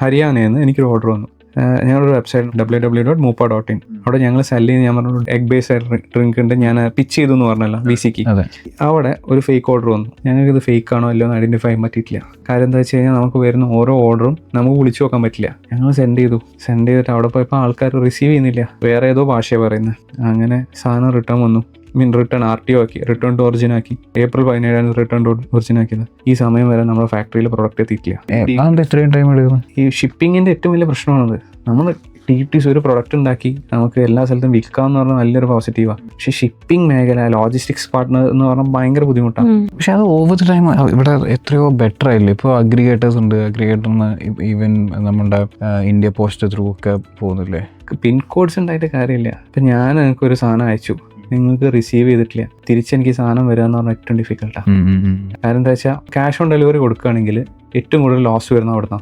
ഹരിയാനയിൽ നിന്ന് എനിക്കൊരു ഓർഡർ വന്നു. ഞങ്ങളൊരു വെബ്സൈറ്റ് www.moopa.in, അവിടെ ഞങ്ങൾ സെല് ചെയ്യുന്ന, ഞാൻ പറഞ്ഞു എഗ് ബേസ്ഡ് ഡ്രിങ്ക് ഉണ്ട്, ഞാൻ പിച്ച് ചെയ്തു എന്ന് പറഞ്ഞല്ലോ VCക്ക്. അവിടെ ഒരു ഫേക്ക് ഓർഡർ വന്നു. ഞങ്ങൾക്ക് ഇത് ഫേക്ക് ആണോ അല്ലോ എന്ന് ഐഡന്റിഫൈ ചെയ്യാൻ പറ്റിയിട്ടില്ല. കാര്യം എന്താ വെച്ച് കഴിഞ്ഞാൽ നമുക്ക് വരുന്ന ഓരോ ഓർഡറും നമുക്ക് വിളിച്ചു നോക്കാൻ പറ്റില്ല. ഞങ്ങൾ സെൻഡ് ചെയ്തിട്ട് അവിടെ പോയപ്പോൾ ആൾക്കാർ റിസീവ് ചെയ്യുന്നില്ല, വേറെ ഏതോ ഭാഷയാണ് പറയുന്നത്. അങ്ങനെ സാധനം റിട്ടേൺ വന്നു. റിട്ടേൺ RTO ആക്കി, റിട്ടേൺ ടു ഒറിജിൻ ആക്കി. April 17 റിട്ടേൺ ടു ഒറിജിൻ ആക്കിയത്. ഈ സമയം വരെ നമ്മുടെ ഫാക്ടറിയിൽ പ്രൊഡക്റ്റ് എത്തിയിട്ടില്ല. ഈ ഷിപ്പിങ്ങിന്റെ ഏറ്റവും വലിയ പ്രശ്നമാണത്. നമ്മൾ TTC ഒരു പ്രൊഡക്റ്റ് ഉണ്ടാക്കി നമുക്ക് എല്ലാ സ്ഥലത്തും വിൽക്കാമെന്ന് പറഞ്ഞാൽ നല്ലൊരു പോസിറ്റീവാണ്. പക്ഷെ ഷിപ്പിംഗ് മേഖല, ലോജിസ്റ്റിക്സ് പാർട്ട്നർ എന്ന് പറഞ്ഞാൽ ഭയങ്കര ബുദ്ധിമുട്ടാണ്. പക്ഷെ അത് ഓവർ ദ ടൈം ഇവിടെ എത്രയോ ബെറ്റർ ആയില്ലേ. ഇപ്പോൾ അഗ്രിഗേറ്റേഴ്സ് ഉണ്ട്, അഗ്രിഗേറ്ററിന് ഈവൻ നമ്മുടെ ഇന്ത്യ പോസ്റ്റ് ത്രൂ ഒക്കെ പോകുന്നില്ലേ. പിൻകോഡ്സ് ഉണ്ടായിട്ട് കാര്യമില്ല. ഇപ്പം ഞാൻ എനിക്കൊരു സാധനം അയച്ചു, നിങ്ങൾക്ക് റിസീവ് ചെയ്തിട്ടില്ല, തിരിച്ചെനിക്ക് സാധനം വരിക എന്ന് പറഞ്ഞാൽ ഏറ്റവും ഡിഫിക്കൽട്ടാണ്. കാരണം എന്താ വെച്ചാൽ ക്യാഷ് ഓൺ ഡെലിവറി കൊടുക്കുകയാണെങ്കിൽ ഏറ്റവും കൂടുതൽ ലോസ് വരുന്ന അവിടുന്ന്.